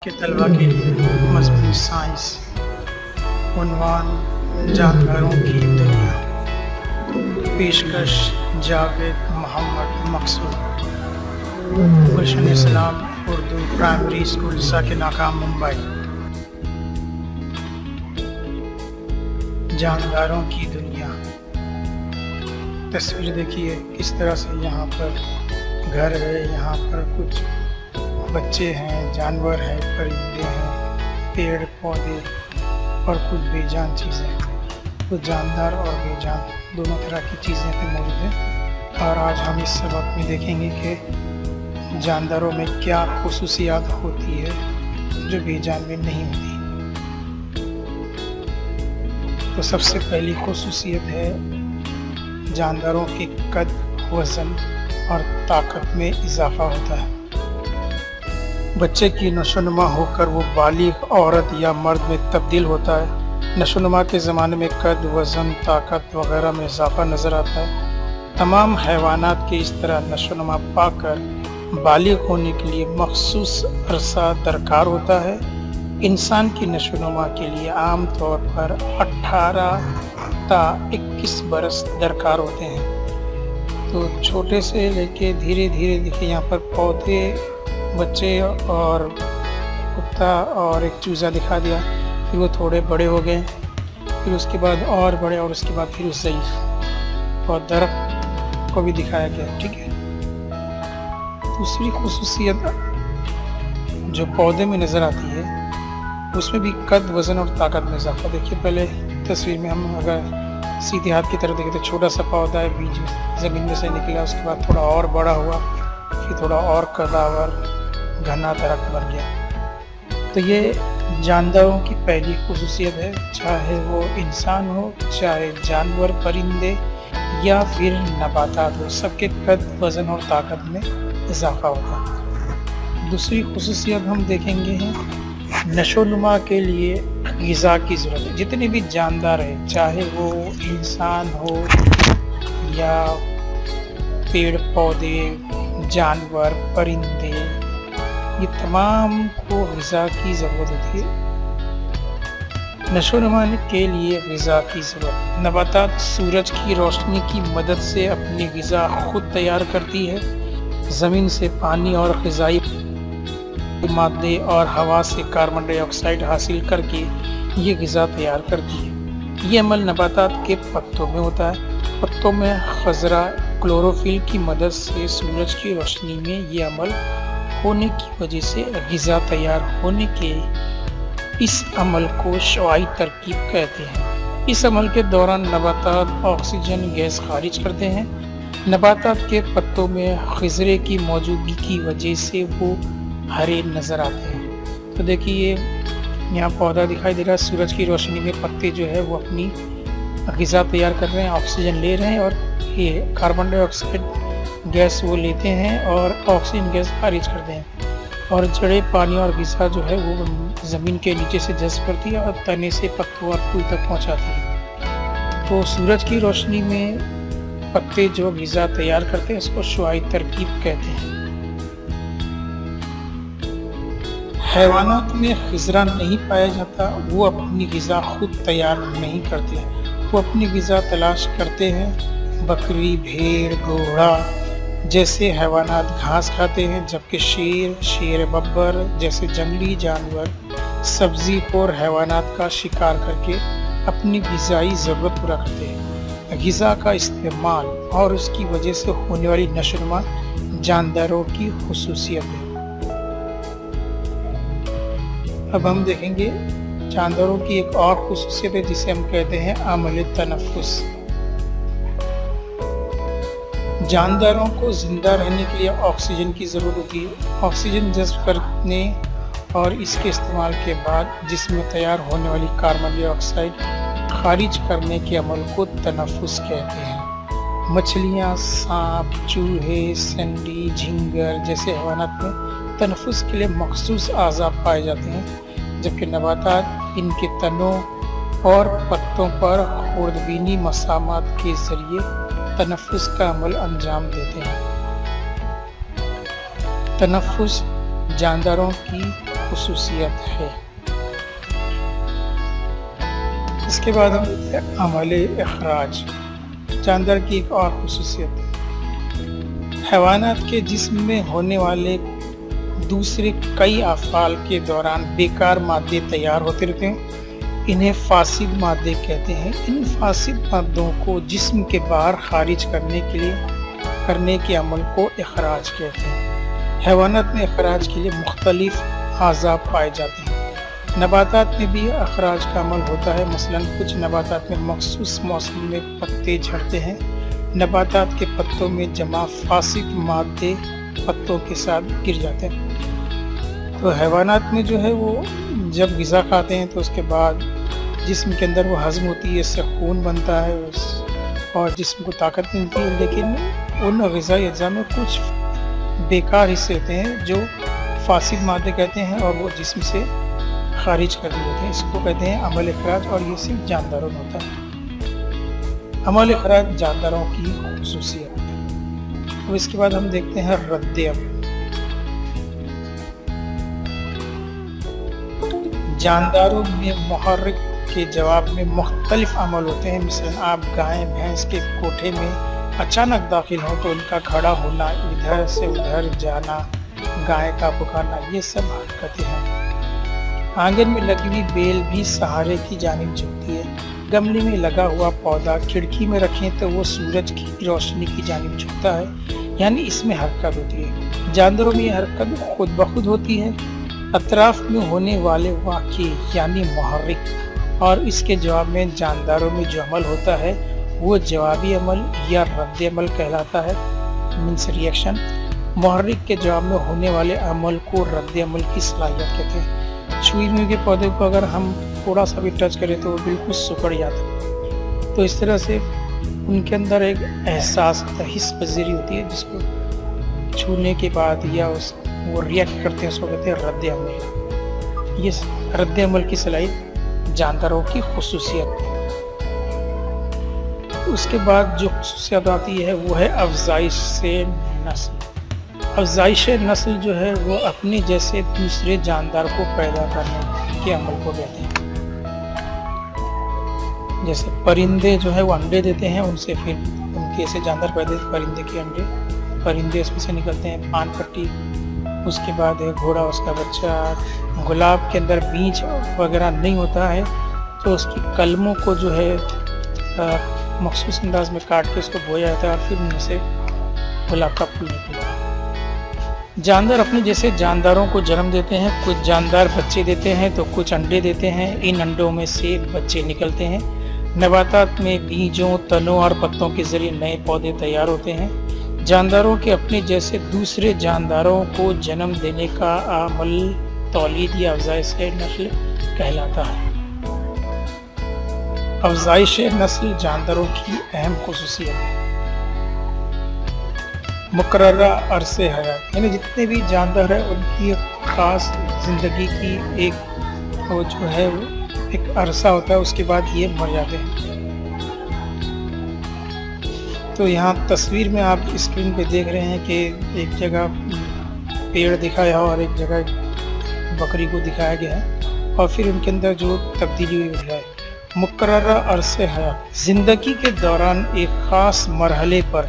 के तलबा के लिए मजमून साइंस उन्वान जानवरों की दुनिया पेशकश जावेद मोहम्मद मकसूद गुलशन इस्लाम उर्दू प्राइमरी स्कूल साकिनाका मुंबई। जानदारों की दुनिया। तस्वीर देखिए किस तरह से यहाँ पर घर है, यहाँ पर कुछ बच्चे हैं, जानवर हैं, परिंदे हैं, पेड़ पौधे और कुछ बेजान चीज़ें। तो जानदार और बेजान दोनों तरह की चीज़ें पे मौजूद हैं और आज हम इस सबक में देखेंगे कि जानदारों में क्या खुसूसियात होती है जो बेजान में नहीं होती। तो सबसे पहली खुसूसियत है जानदारों के कद, वज़न और ताकत में इजाफा होता है। बच्चे की नशोनुमा होकर वो बालिग औरत या मर्द में तब्दील होता है। नशोनुमा के ज़माने में कद, वज़न, ताकत वगैरह में इजाफा नज़र आता है। तमाम हैवानात के इस तरह नशोनुमा पाकर बालिग होने के लिए मखसूस अरसा दरकार होता है। इंसान की नशोनुमा के लिए आम तौर पर 18 ता 21 बरस दरकार होते हैं। तो छोटे से लेके धीरे धीरे देखिए यहाँ पर पौधे, बच्चे और कुत्ता और एक चूज़ा दिखा दिया, फिर वो थोड़े बड़े हो गए, फिर उसके बाद और बड़े और उसके बाद फिर ज़ईफ़ और दरख्त को भी दिखाया गया। ठीक है। दूसरी खुसूसियत जो पौधे में नज़र आती है उसमें भी कद, वज़न और ताकत में इजाफा। देखिए पहले तस्वीर में हम अगर सीधे हाथ की तरफ देखें तो छोटा सा पौधा है, बीज ज़मीन में से निकला, उसके बाद थोड़ा और बड़ा हुआ, फिर थोड़ा और कदावर घना दरख्त बन गया। तो ये जानदारों की पहली खुसूसियत है, चाहे वो इंसान हो, चाहे जानवर, परिंदे या फिर नबातात हो, सबके कद, वज़न और ताकत में इजाफा होगा। दूसरी खुसूसियत हम देखेंगे हैं नशोनुमा के लिए ग़िज़ा की ज़रूरत है। जितने भी जानदार हैं, चाहे वो इंसान हो या पेड़ पौधे, जानवर, परिंदे, ये तमाम को ग़िज़ा की ज़रूरत होती है। नशोनुमा के लिए ग़िज़ा की ज़रूरत। नबातात सूरज की रोशनी की मदद से अपनी ग़िज़ा खुद तैयार करती है। ज़मीन से पानी और ग़िज़ाई मादे और हवा से कार्बन डाइऑक्साइड हासिल करके ये ग़िज़ा तैयार करती है। ये अमल नबातात के पत्तों में होता है। पत्तों में खज़रा क्लोरोफिल की मदद से सूरज की रोशनी में ये अमल होने की वजह से ग़िज़ा तैयार होने के इस अमल को शवाई तरकीब कहते हैं। इस अमल के दौरान नबातात ऑक्सीजन गैस खारिज करते हैं। नबातात के पत्तों में खज़रे की मौजूदगी की वजह से वो हरे नज़र आते हैं। तो देखिए यहाँ पौधा दिखाई दे रहा है, सूरज की रोशनी में पत्ते जो है वो अपनी ग़िज़ा तैयार कर रहे हैं, ऑक्सीजन ले रहे हैं और ये कार्बन डाइऑक्साइड गैस वो लेते हैं और ऑक्सीजन गैस खारिज करते हैं और जड़ें पानी और ग़िज़ा जो है वो ज़मीन के नीचे से जज़्ब करती है और तने से पत्तों और फूल तक पहुंचाती है। तो सूरज की रोशनी में पत्ते जो ग़िज़ा तैयार करते हैं इसको शवाई तरकीब कहते हैं। हैवानात में खज़रा नहीं पाया जाता, वो अपनी ग़िज़ा खुद तैयार नहीं करते, वो अपनी ग़िज़ा तलाश करते हैं। बकरी, भेड़, घोड़ा जैसे हैवानात घास खाते हैं, जबकि शेर बब्बर जैसे जंगली जानवर सब्ज़ी खोर हैवानात का शिकार करके अपनी ग़िज़ाई ज़रूरत पूरा करते हैं। ग़िज़ा का इस्तेमाल और उसकी वजह से होने वाली नशोनुमा जानदारों की खुसूसियत है। अब हम देखेंगे जानदारों की एक और खुसूसियत है जिसे हम कहते हैं अमल तनफ़ुस। जानदारों को ज़िंदा रहने के लिए ऑक्सीजन की ज़रूरत होती है। ऑक्सीजन जज़्ब करने और इसके इस्तेमाल के बाद जिस्म में तैयार होने वाली कार्बन डाइऑक्साइड खारिज करने के अमल को तनफ़ुस कहते हैं। मछलियाँ, सांप, चूहे, संडी, झींगर जैसे हैवानात में तनफ़ुस के लिए मखसूस आज़ा पाए जाते हैं, जबकि नबातात इनके तनों और पत्तों पर खुर्दबीनी मसामात के ज़रिए तनफ़ुस का अमल अंजाम देते हैं। तनफ़ुस जानदारों की خصوصیت ہے۔ اس کے بعد ہم دیکھتے ہیں عمل اخراج، جاندار کی ایک اور خصوصیت ہے۔ حیوانات کے جسم میں ہونے والے دوسرے کئی افعال کے دوران بیکار مادے تیار ہوتے رہتے ہیں، انہیں فاسد مادے کہتے ہیں۔ ان فاسد مادوں کو جسم کے باہر خارج کرنے کے عمل کو اخراج کہتے ہیں۔ حیوانات میں اخراج کے لیے مختلف اعضاء پائے جاتے ہیں۔ نباتات میں بھی اخراج کا عمل ہوتا ہے، مثلاً کچھ نباتات میں مخصوص موسم میں پتے جھڑتے ہیں۔ نباتات کے پتوں میں جمع فاسد مادے پتوں کے ساتھ گر جاتے ہیں۔ تو حیوانات میں جو ہے وہ جب غذا کھاتے ہیں تو اس کے بعد جسم کے اندر وہ ہضم ہوتی ہے، اس سے خون بنتا ہے اور جسم کو طاقت ملتی ہے، لیکن ان غذائی اجزاء میں کچھ بیکار حصے ہوتے ہیں جو فاسد مادے کہتے ہیں اور وہ جسم سے خارج کر دیے ہوتے ہیں۔ اس کو کہتے ہیں عمل اخراج، اور یہ صرف جانداروں میں ہوتا ہے۔ عمل اخراج جانداروں کی خصوصیت ہے۔ اور اس کے بعد ہم دیکھتے ہیں رد عمل۔ جانداروں میں محرک کے جواب میں مختلف عمل ہوتے ہیں، مثلا آپ گائے بھینس کے کوٹھے میں اچانک داخل ہوں تو ان کا کھڑا ہونا، ادھر سے ادھر جانا، گائے کا پکارنا، یہ سب حرکتیں ہیں۔ آنگن میں لگی ہوئی بیل بھی سہارے کی جانب جھکتی ہے۔ گملے میں لگا ہوا پودا کھڑکی میں رکھیں تو وہ سورج کی روشنی کی جانب جھکتا ہے، یعنی اس میں حرکت ہوتی ہے۔ جانداروں میں یہ حرکت خود بخود ہوتی ہے۔ اطراف میں ہونے والے واقعے یعنی محرک، اور اس کے جواب میں جانداروں میں جو عمل ہوتا ہے وہ جوابی عمل یا رد عمل کہلاتا ہے، مینس ریئیکشن۔ محرک کے جواب میں ہونے والے عمل کو رد عمل کی صلاحیت کہتے ہیں۔ چھوئی ہوئے کے پودے کو اگر ہم تھوڑا سا بھی ٹچ کریں تو وہ بالکل سکڑ جاتا ہے، تو اس طرح سے ان کے اندر ایک احساس ہوتا ہے، حس پذیری ہوتی ہے، جس کو چھونے کے بعد یا وہ ریئیکٹ کرتے ہیں، اس کو کہتے ہیں رد عمل۔ یہ رد عمل کی صلاحیت جانداروں کی خصوصیت ہے۔ اس کے بعد جو خصوصیت آتی ہے وہ ہے افزائش نسل۔ افزائش نسل جو ہے وہ اپنے جیسے دوسرے جاندار کو پیدا کرنے کے عمل کو کہتے ہیں۔ جیسے پرندے جو ہے وہ انڈے دیتے ہیں، ان سے پھر ان کے ایسے جاندار پیدا ہوتے ہیں، پرندے کے انڈے، پرندے اس میں سے نکلتے ہیں۔ پان پٹی، اس کے بعد ہے گھوڑا، اس کا بچہ۔ گلاب کے اندر بیج وغیرہ نہیں ہوتا ہے تو اس کی کلموں کو جو ہے مخصوص انداز میں کاٹ کے اس کو بویا جاتا ہے اور پھر ان سے گلاب کا پھول نکلتا ہے۔ جاندار اپنے جیسے جانداروں کو جنم دیتے ہیں، کچھ جاندار بچے دیتے ہیں تو کچھ انڈے دیتے ہیں، ان انڈوں میں سے بچے نکلتے ہیں۔ نباتات میں بیجوں، تنوں اور پتوں کے ذریعے نئے پودے تیار ہوتے ہیں۔ جانداروں کے اپنے جیسے دوسرے جانداروں کو جنم دینے کا عمل تولید یا افزائش نسل کہلاتا ہے۔ افزائش نسل جانداروں کی اہم خصوصیت ہے۔ مقررہ عرصے حیات، یعنی جتنے بھی جاندار ہیں ان کی خاص زندگی کی ایک وہ جو ہے ایک عرصہ ہوتا ہے، اس کے بعد یہ مر جاتے ہیں۔ تو یہاں تصویر میں آپ اسکرین پہ دیکھ رہے ہیں کہ ایک جگہ پیڑ دکھایا اور ایک جگہ بکری کو دکھایا گیا ہے، اور پھر ان کے اندر جو تبدیلی ہوئی ہے۔ مقررہ عرصے حیات، زندگی کے دوران ایک خاص مرحلے پر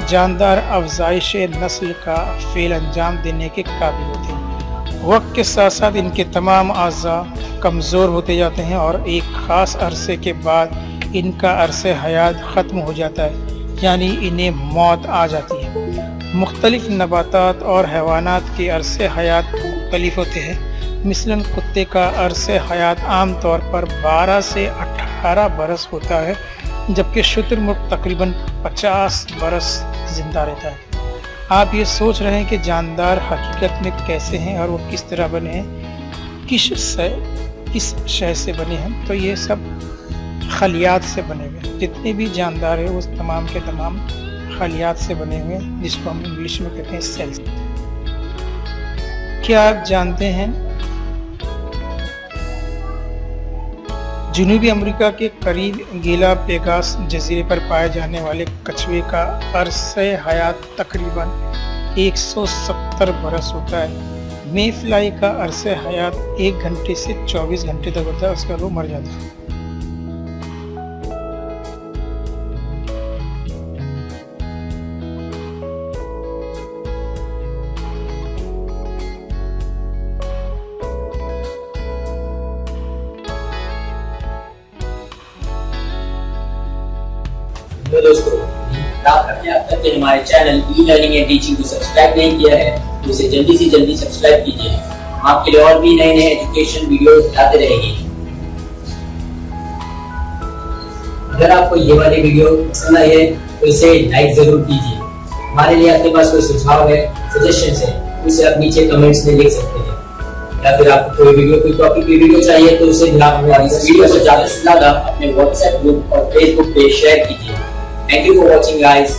جاندار افزائش نسل کا فعل انجام دینے کے قابل ہوتے ہیں۔ وقت کے ساتھ ساتھ ان کے تمام اعضاء کمزور ہوتے جاتے ہیں اور ایک خاص عرصے کے بعد ان کا عرصہ حیات ختم ہو جاتا ہے، یعنی انہیں موت آ جاتی ہے۔ مختلف نباتات اور حیوانات کے عرصہ حیات مختلف ہوتے ہیں۔ مثلاً کتے کا عرصہ حیات عام طور پر 12 سے 18 برس ہوتا ہے، جبکہ شتر مرغ تقریباً 50 برس زندہ رہتا ہے۔ آپ یہ سوچ رہے ہیں کہ جاندار حقیقت میں کیسے ہیں اور وہ کس طرح بنے ہیں، کس شے سے بنے ہیں، تو یہ سب خلیات سے بنے ہوئے۔ جتنے بھی جاندار ہیں وہ تمام کے تمام خلیات سے بنے ہوئے ہیں، جس کو ہم انگلش میں کہتے ہیں سیلز۔ کیا آپ جانتے ہیں جنوبی امریکہ کے قریب گیلا پیگاس جزیرے پر پائے جانے والے کچھوے کا عرصہ حیات تقریباً 170 برس ہوتا ہے، मे फ्लाई का अरसे हयात 1 घंटे से 24 घंटे तक होता है, उसके बाद वो मर जाता है। तो दोस्तों, आपने अब तक हमारे channel e learning and teaching को सब्सक्राइब नहीं किया है तो इसे जल्दी से जल्दी सब्सक्राइब कीजिए। हम आपके लिए और भी नए नए एजुकेशन वीडियोस लाते रहेंगे। अगर आपको ये वाली वीडियो पसंद आई है तो इसे लाइक जरूर कीजिए। हमारे लिए आपके पास कोई सुझाव है, सजेशंस है, उसे आप नीचे कमेंट्स में लिख सकते हैं, या फिर आपको कोई वीडियो, कोई टॉपिक की वीडियो चाहिए तो उसे भी आप हमारी इस वीडियो को ज्यादा से ज्यादा अपने व्हाट्सएप ग्रुप और फेसबुक पे शेयर कीजिए। Thank you for watching, guys.